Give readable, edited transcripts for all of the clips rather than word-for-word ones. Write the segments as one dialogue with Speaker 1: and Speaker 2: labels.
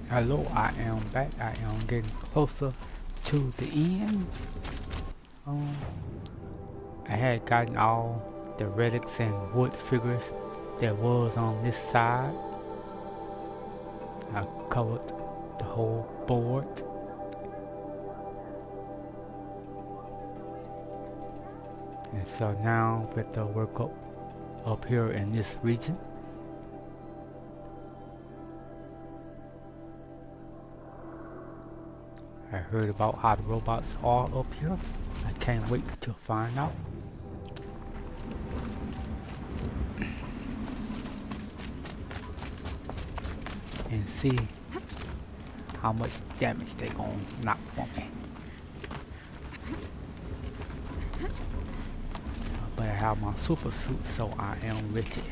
Speaker 1: Hello, I am back. I am getting closer to the end. Um, I had gotten all the relics and wood figures that was on this side. I covered the whole board. And so now with the work up here in this region. I heard about how the robots are up here. I can't wait to find out. And see how much damage they gonna knock for me. But I have my super suit, so I am ready.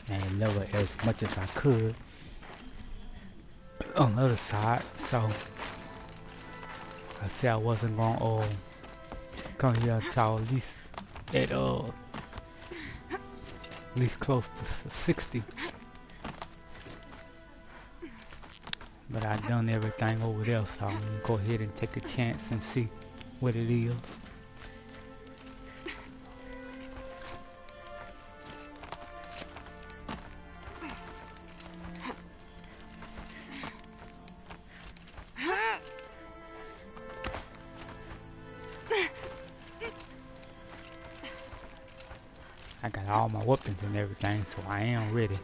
Speaker 1: And lower as much as I could on the other side, so I said I wasn't gonna come here until at least close to 60. But I done everything over there, so I'm gonna go ahead and take a chance and see what it is. I got all my weapons and everything, so I am ready.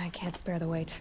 Speaker 2: I can't spare the weight.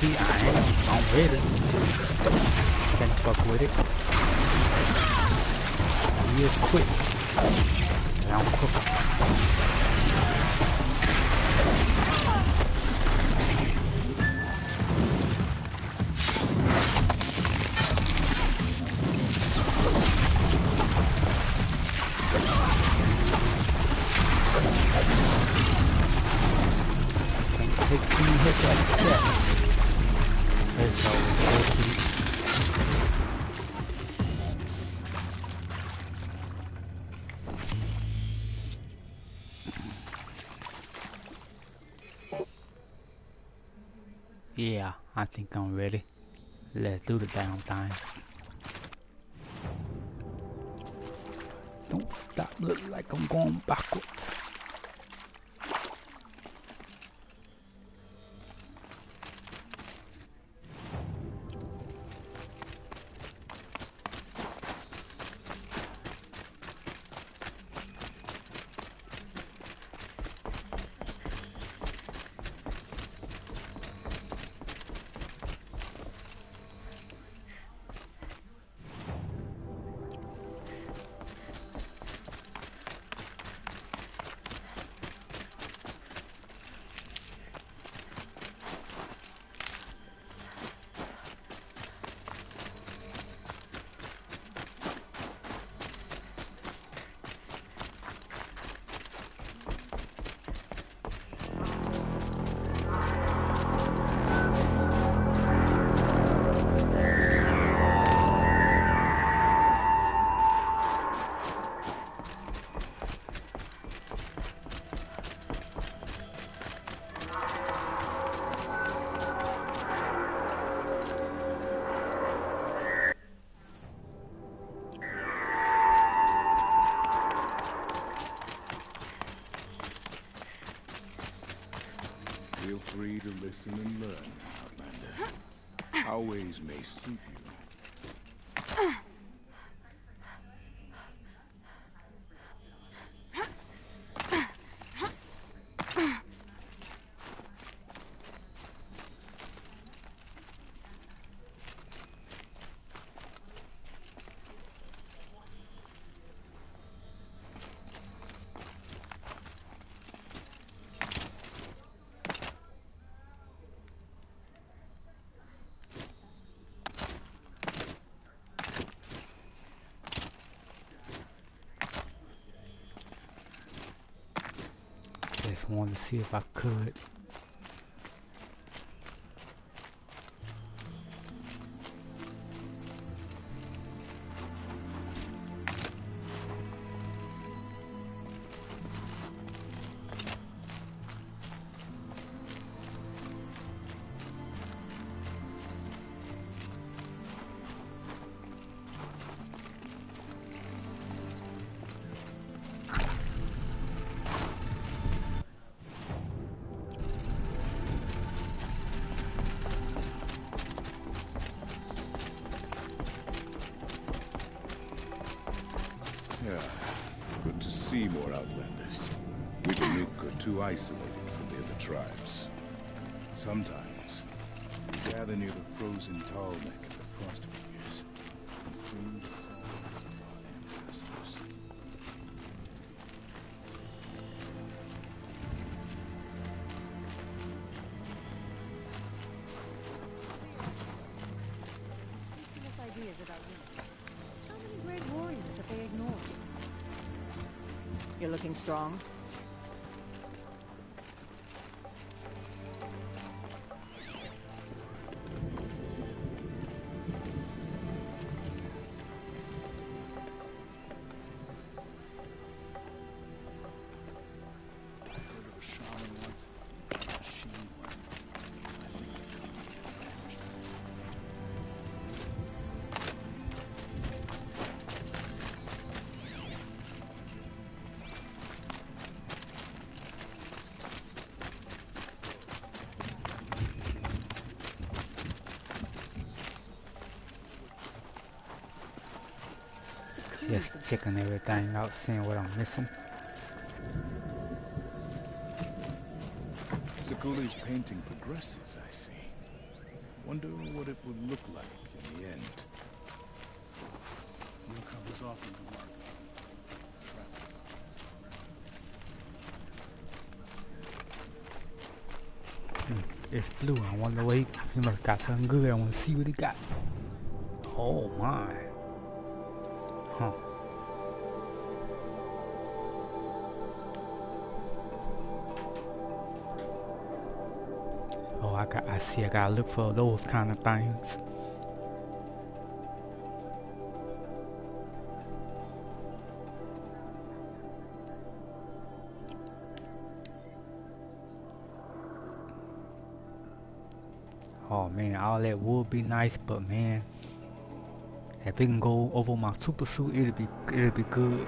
Speaker 1: See, I'm ready. Can't fuck with it. Real quick. And I'm cooking. Can't take 2 hits like that. There's no way. Yeah, I think I'm ready. Let's do the damn thing. Don't stop, look like I'm going backwards.
Speaker 3: free to listen and learn, Outlander. Our ways may suit you.
Speaker 1: Just wanted to see if I could.
Speaker 3: Yeah, good to see more Outlanders. We the Nuke are too isolated from the other tribes. Sometimes, we gather near the frozen Tallneck at the Frost Figures and sing the songs of our ancestors.
Speaker 4: Ideas about women. How many great warriors that they ignored? You're looking strong.
Speaker 1: Just checking everything out, seeing what I'm missing.
Speaker 3: Sakuli's painting progresses, I see. Wonder what it would look like in the end. Newcomers often remark.
Speaker 1: It's blue. I wonder what he must got something good. I want to see what he got. Oh my. Huh. Oh, I see. I gotta look for those kind of things. Oh man, all that would be nice, but man, if it can go over my super suit, it'll be good.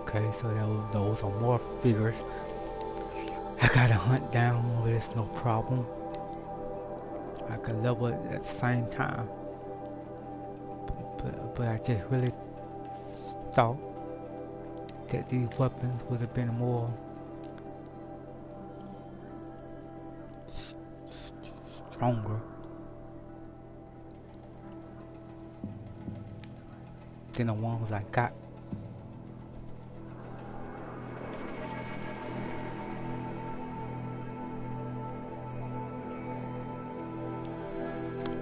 Speaker 1: Okay, so those are more figures. I gotta hunt down, but it's no problem. I could level it at the same time. But I just really thought that these weapons would have been more stronger than the ones I got.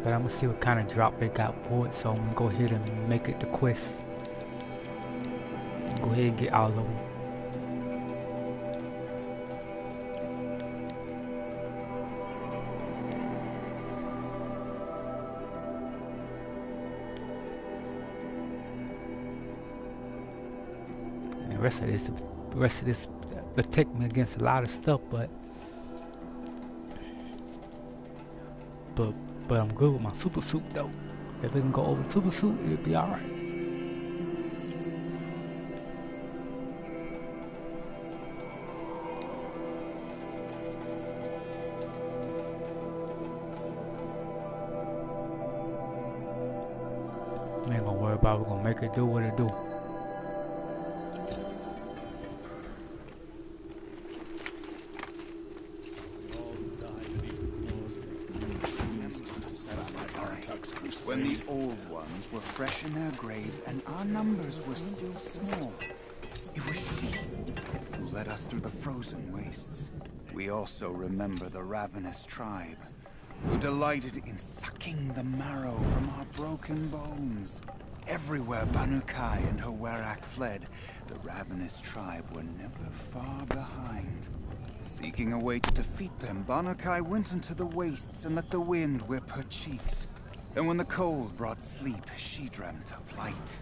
Speaker 1: But I'm gonna see what kind of drop they got for it, so I'm gonna go ahead and make it the quest. Go ahead and get all of them. And the rest of this protect me against a lot of stuff, but I'm good with my super suit though. If we can go over super suit, it'll be alright. I ain't gonna worry about it. We're gonna make it do what it do.
Speaker 5: When the old ones were fresh in their graves and our numbers were still small, it was she who led us through the frozen wastes. We also remember the ravenous tribe, who delighted in sucking the marrow from our broken bones. Everywhere Banu-Kai and her Werak fled, the ravenous tribe were never far behind. Seeking a way to defeat them, Banu-Kai went into the wastes and let the wind whip her cheeks. And when the cold brought sleep, she dreamt of light.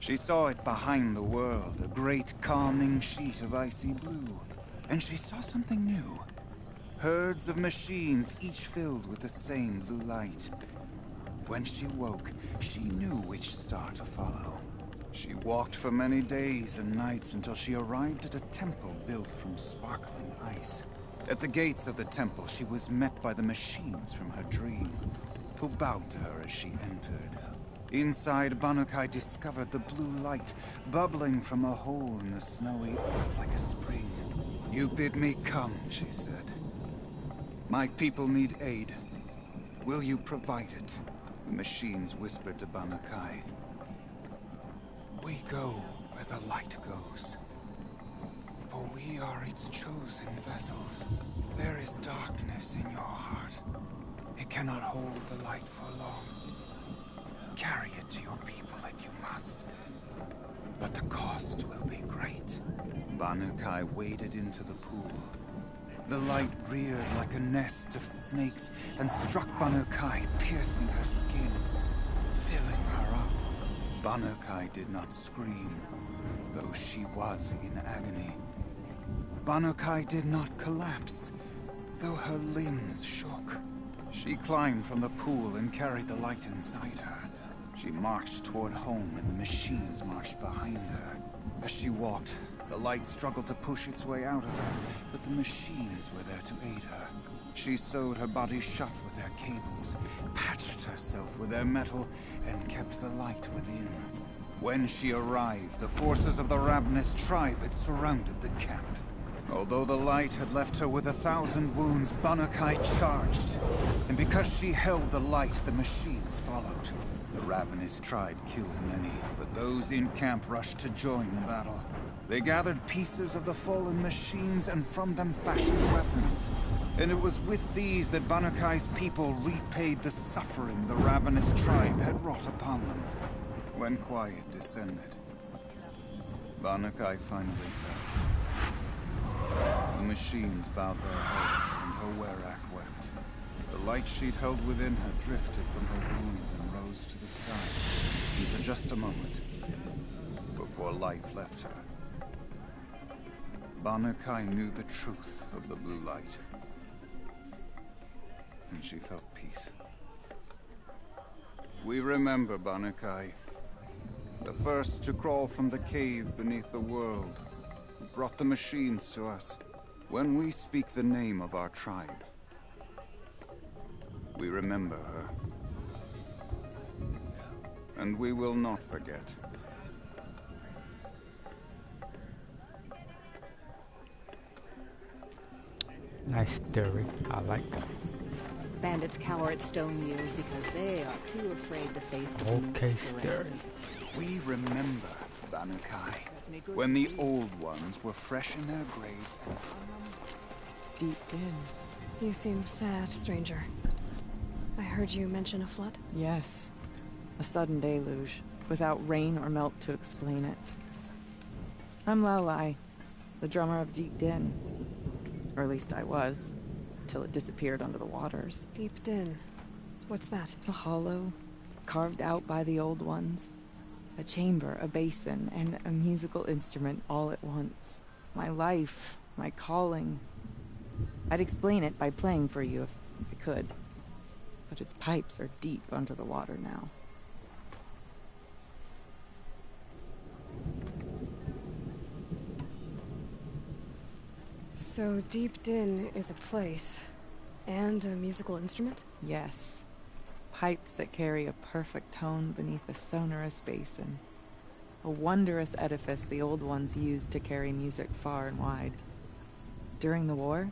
Speaker 5: She saw it behind the world, a great calming sheet of icy blue. And she saw something new. Herds of machines, each filled with the same blue light. When she woke, she knew which star to follow. She walked for many days and nights until she arrived at a temple built from sparkling ice. At the gates of the temple, she was met by the machines from her dream, who bowed to her as she entered. Inside, Banu-Kai discovered the blue light bubbling from a hole in the snowy earth like a spring. "You bid me come," she said. "My people need aid. Will you provide it?" The machines whispered to Banu-Kai. "We go where the light goes, for we are its chosen vessels. There is darkness in your heart. It cannot hold the light for long. Carry it to your people if you must, but the cost will be great." Banu-Kai waded into the pool. The light reared like a nest of snakes and struck Banu-Kai, piercing her skin, filling her up. Banu-Kai did not scream, though she was in agony. Banu-Kai did not collapse, though her limbs shook. She climbed from the pool and carried the light inside her. She marched toward home, and the machines marched behind her. As she walked, the light struggled to push its way out of her, but the machines were there to aid her. She sewed her body shut with their cables, patched herself with their metal, and kept the light within. When she arrived, the forces of the ravenous tribe had surrounded the camp. Although the light had left her with 1,000 wounds, Banu-Kai charged. And because she held the light, the machines followed. The ravenous tribe killed many, but those in camp rushed to join the battle. They gathered pieces of the fallen machines and from them fashioned weapons. And it was with these that Banu-Kai's people repaid the suffering the ravenous tribe had wrought upon them. When quiet descended, Banu-Kai finally fell. The machines bowed their heads, and her Werak wept. The light she'd held within her drifted from her wounds and rose to the sky. And for just a moment, before life left her, Banu-Kai knew the truth of the blue light. And she felt peace. We remember, Banu-Kai. The first to crawl from the cave beneath the world, who brought the machines to us. When we speak the name of our tribe, we remember her. And we will not forget.
Speaker 1: Nice theory. I like that.
Speaker 4: Bandits cower at Stone Yield because they are too afraid to face the
Speaker 1: Okay,
Speaker 4: Banuk
Speaker 1: theory.
Speaker 5: We remember, Banukai, when the old ones were fresh in their graves and
Speaker 6: Deep in.
Speaker 2: You seem sad, stranger. I heard you mention a flood.
Speaker 6: Yes. A sudden deluge, without rain or melt to explain it. I'm Laolai, the drummer of Deep Din. Or at least I was, till it disappeared under the waters.
Speaker 2: Deep Din. What's that?
Speaker 6: A hollow, carved out by the old ones. A chamber, a basin, and a musical instrument all at once. My life, my calling. I'd explain it by playing for you if I could. But its pipes are deep under the water now.
Speaker 2: So Deep Din is a place, and a musical instrument?
Speaker 6: Yes. Pipes that carry a perfect tone beneath a sonorous basin. A wondrous edifice the old ones used to carry music far and wide. During the war,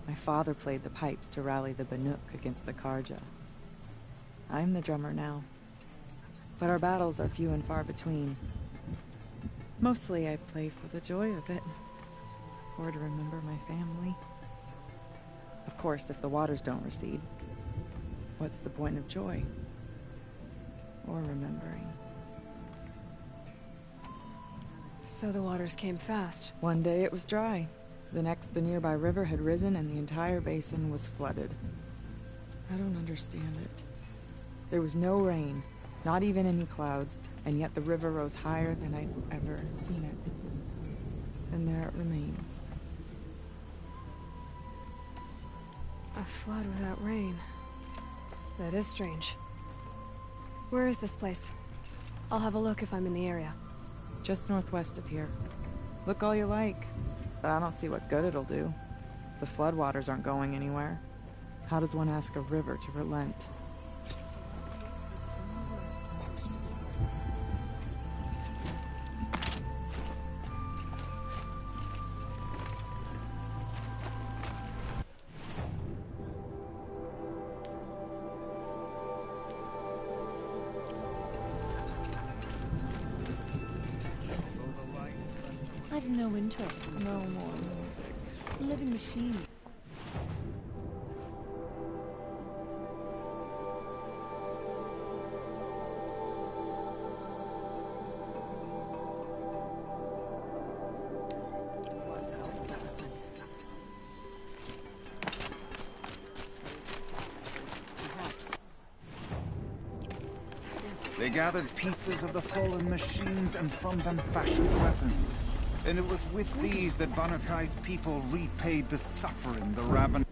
Speaker 6: my father played the pipes to rally the Banuk against the Karja. I'm the drummer now. But our battles are few and far between. Mostly I play for the joy of it. Or to remember my family. Of course, if the waters don't recede, what's the point of joy? Or remembering?
Speaker 2: So the waters came fast.
Speaker 6: One day it was dry. The next, the nearby river had risen and the entire basin was flooded. I don't understand it. There was no rain, not even any clouds, and yet the river rose higher than I'd ever seen it. And there it remains.
Speaker 2: A flood without rain. That is strange. Where is this place? I'll have a look if I'm in the area.
Speaker 6: Just northwest of here. Look all you like, but I don't see what good it'll do. The floodwaters aren't going anywhere. How does one ask a river to relent?
Speaker 4: I've no interest in
Speaker 6: No more music.
Speaker 4: living machine.
Speaker 5: They gathered pieces of the fallen machines and from them fashioned weapons. And it was with these that Banukai's people repaid the suffering the Raven...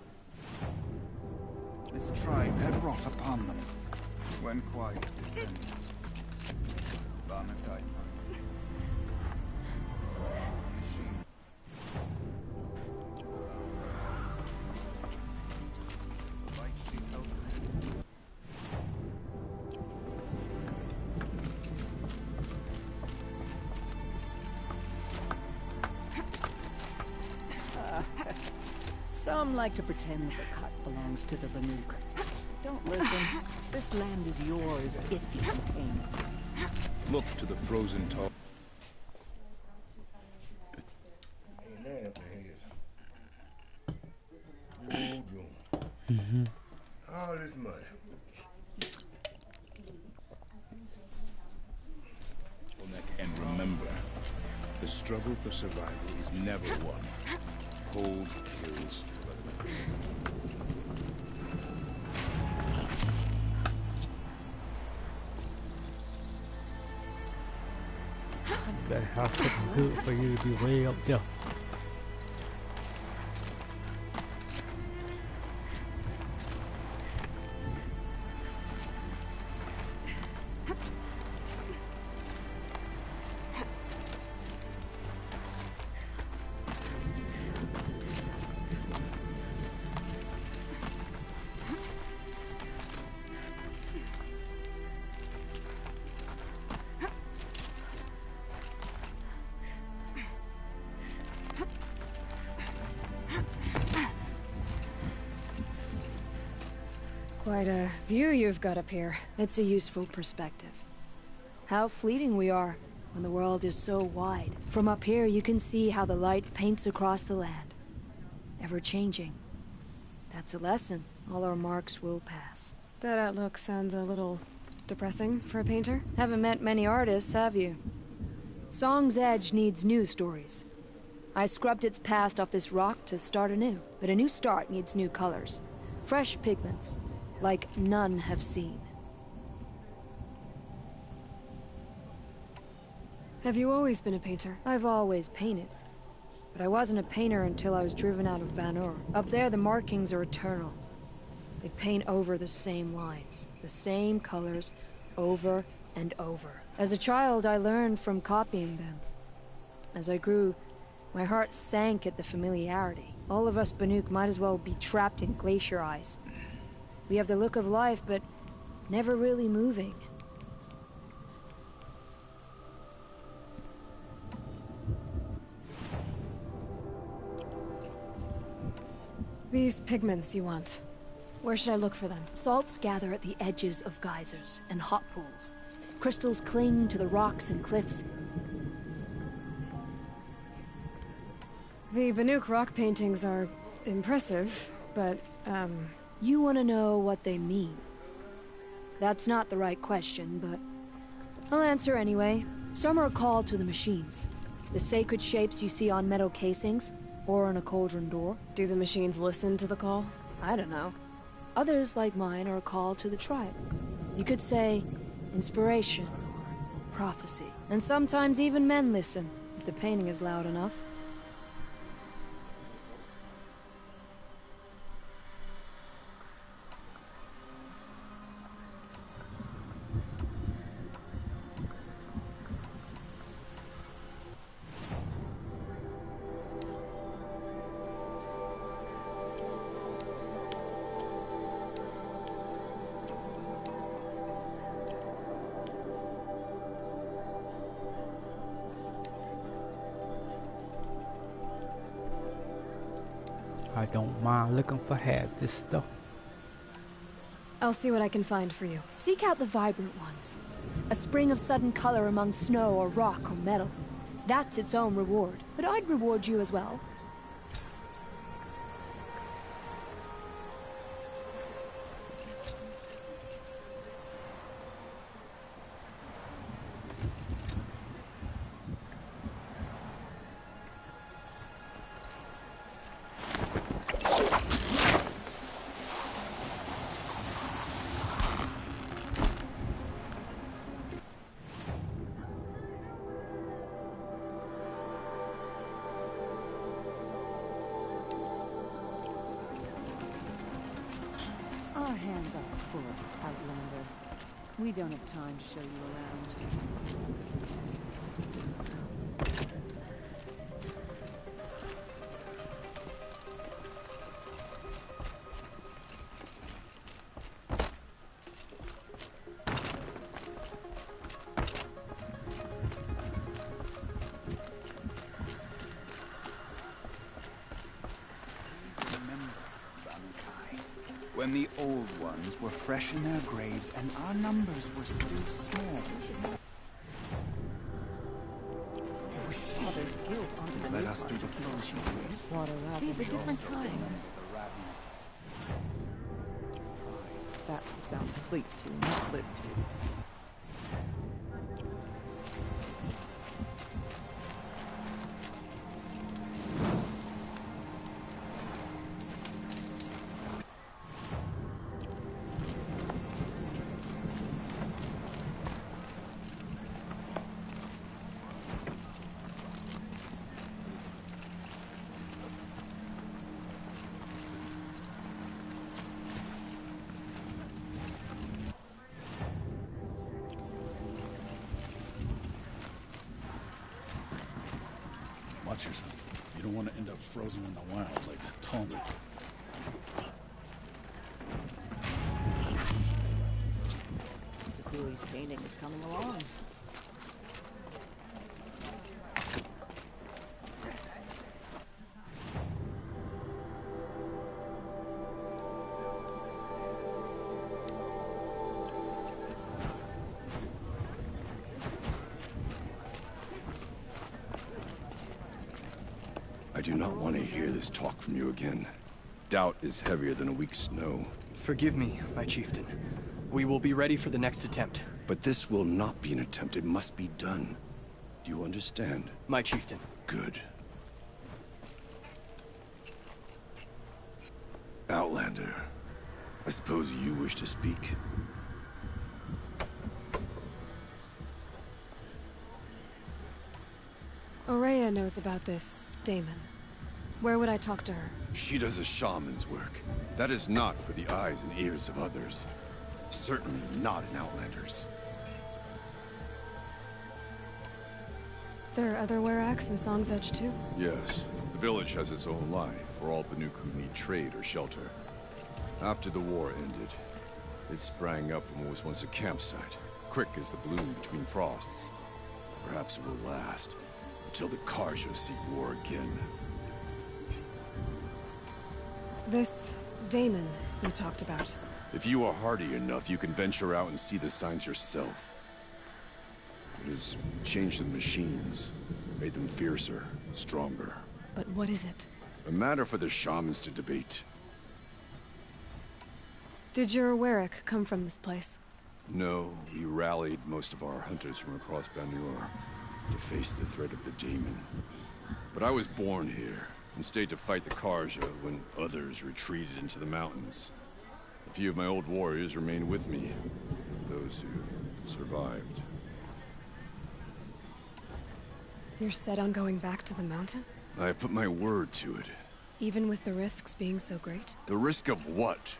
Speaker 5: this tribe had wrought upon them. When quiet descended, Banukai... machine... like she held her head.
Speaker 4: Some like to pretend that the cut belongs to the Banuk. Don't listen. This land is yours if you can tame it.
Speaker 3: Look to the frozen tall.
Speaker 7: All this money.
Speaker 3: And remember, the struggle for survival is never won. Cold kills others.
Speaker 1: Better have something good for you to be way up there.
Speaker 2: Quite a view you've got up here.
Speaker 8: It's a useful perspective. How fleeting we are when the world is so wide. From up here, you can see how the light paints across the land. Ever changing. That's a lesson. All our marks will pass.
Speaker 2: That outlook sounds a little depressing for a painter.
Speaker 8: Haven't met many artists, have you? Song's Edge needs new stories. I scrubbed its past off this rock to start anew. But a new start needs new colors. Fresh pigments, like none have seen.
Speaker 2: Have you always been a painter?
Speaker 8: I've always painted. But I wasn't a painter until I was driven out of Banur. Up there, the markings are eternal. They paint over the same lines, the same colors, over and over. As a child, I learned from copying them. As I grew, my heart sank at the familiarity. All of us Banuk might as well be trapped in glacier ice. We have the look of life, but never really moving.
Speaker 2: These pigments you want. Where should I look for them?
Speaker 8: Salts gather at the edges of geysers and hot pools. Crystals cling to the rocks and cliffs.
Speaker 2: The Banuk rock paintings are impressive, but,
Speaker 8: You want to know what they mean. That's not the right question, but I'll answer anyway. Some are called to the machines. The sacred shapes you see on metal casings, or on a cauldron door.
Speaker 2: Do the machines listen to the call?
Speaker 8: I don't know. Others, like mine, are called to the tribe. You could say inspiration or prophecy. And sometimes even men listen, if the painting is loud enough.
Speaker 1: I don't mind looking for half this stuff.
Speaker 2: I'll see what I can find for you.
Speaker 8: Seek out the vibrant ones. A spring of sudden color among snow or rock or metal. That's its own reward. But I'd reward you as well.
Speaker 4: Our hands are full, Outlander. We don't have time to show you around.
Speaker 5: When the old ones were fresh in their graves and our numbers were still small. It was she who led us through the frozen wastes.
Speaker 4: These are different times.
Speaker 6: That's a sound to sleep to, not live to.
Speaker 9: Watch yourself. You don't want to end up frozen in the wilds like that Tony.
Speaker 4: Zakuri's painting is coming along.
Speaker 10: do not want to hear this talk from you again. Doubt is heavier than a week's snow.
Speaker 11: Forgive me, my chieftain. We will be ready for the next attempt.
Speaker 10: But this will not be an attempt. It must be done. Do you understand?
Speaker 11: My chieftain.
Speaker 10: Good. Outlander, I suppose you wish to speak?
Speaker 2: Aurea knows about this Damon. Where would I talk to her?
Speaker 10: She does a shaman's work. That is not for the eyes and ears of others. Certainly not an Outlander's.
Speaker 2: There are other Weraks in Song's Edge too?
Speaker 3: Yes. The village has its own life for all Banuk who need trade or shelter. After the war ended, it sprang up from what was once a campsite, quick as the bloom between frosts. Perhaps it will last until the Karja seek war again.
Speaker 2: This Damon you talked about.
Speaker 3: If you are hardy enough, you can venture out and see the signs yourself. It has changed the machines, made them fiercer, stronger.
Speaker 2: But what is it?
Speaker 3: A matter for the shamans to debate.
Speaker 2: Did your Werak come from this place?
Speaker 3: No, we rallied most of our hunters from across Banur to face the threat of the Daemon. But I was born here, and stayed to fight the Karja when others retreated into the mountains. A few of my old warriors remained with me, those who survived.
Speaker 2: You're set on going back to the mountain?
Speaker 3: I have put my word to it.
Speaker 2: Even with the risks being so great?
Speaker 3: The risk of what?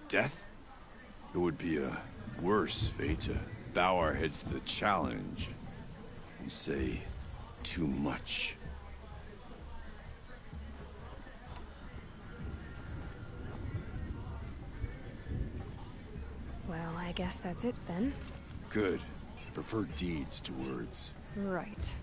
Speaker 3: Death? It would be a worse fate to bow our heads to the challenge and say too much.
Speaker 2: Well, I guess that's it then.
Speaker 3: Good. Prefer deeds to words.
Speaker 2: Right.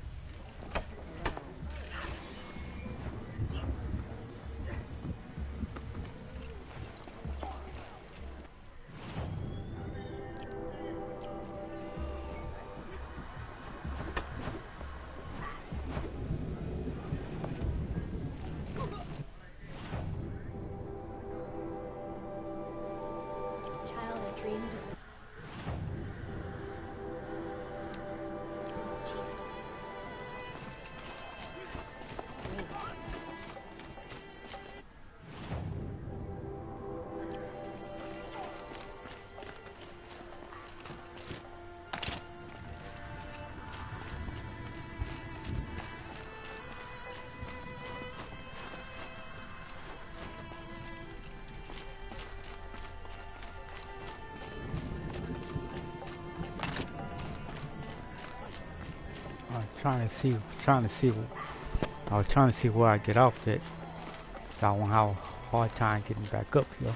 Speaker 1: I was trying to see where I get off it. So I won't have a hard time getting back up here.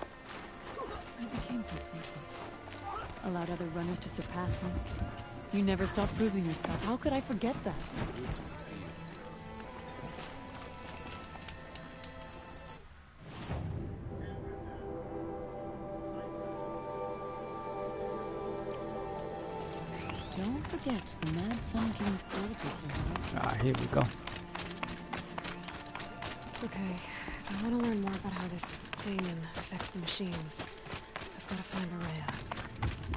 Speaker 12: I became complacent. Allowed other runners to surpass me. You never stopped proving yourself. How could I forget that? Don't forget the Mad Sun King's cruelty service.
Speaker 1: Alright, here we go.
Speaker 2: Okay, if I want to learn more about how this Daemon affects the machines, I've got to find Aurea.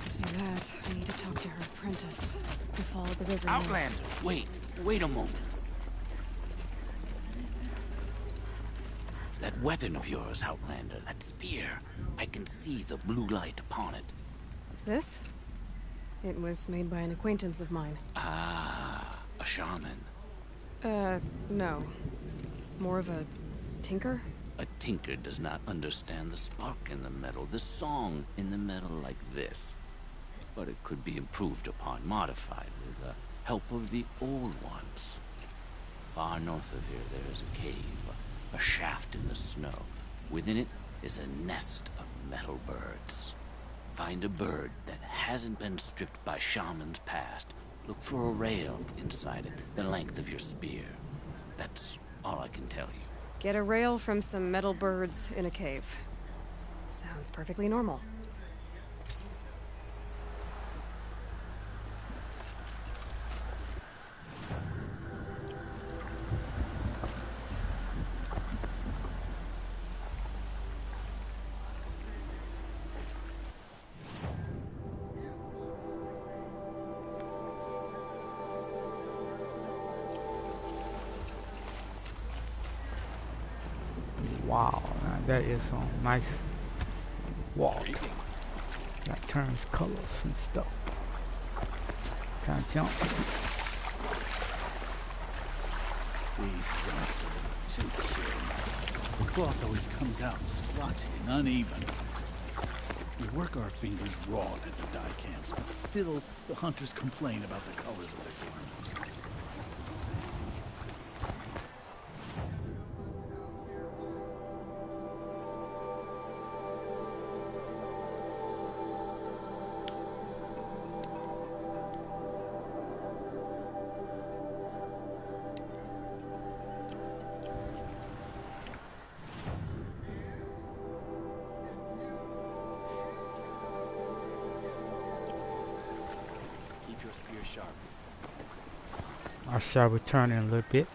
Speaker 2: To do that, I need to talk to her apprentice, who followed the river.
Speaker 13: Outlander! Wait a moment. That weapon of yours, Outlander, that spear, I can see the blue light upon it.
Speaker 2: This? It was made by an acquaintance of mine.
Speaker 13: Ah, a shaman.
Speaker 2: No. More of a tinker?
Speaker 13: A tinker does not understand the spark in the metal, the song in the metal like this. But it could be improved upon, modified with the help of the old ones. Far north of here there is a cave, a shaft in the snow. Within it is a nest of metal birds. Find a bird that hasn't been stripped by shamans past. Look for a rail inside it, the length of your spear. That's all I can tell you.
Speaker 2: Get a rail from some metal birds in a cave. Sounds perfectly normal.
Speaker 1: Wow, now that is some nice walk. That turns colors and stuff. Kind of jump.
Speaker 9: These youngsters are too careless. The cloth always comes out splotchy and uneven. We work our fingers raw at the dye camps, but still the hunters complain about the colors of their garments.
Speaker 1: I shall return in a little bit.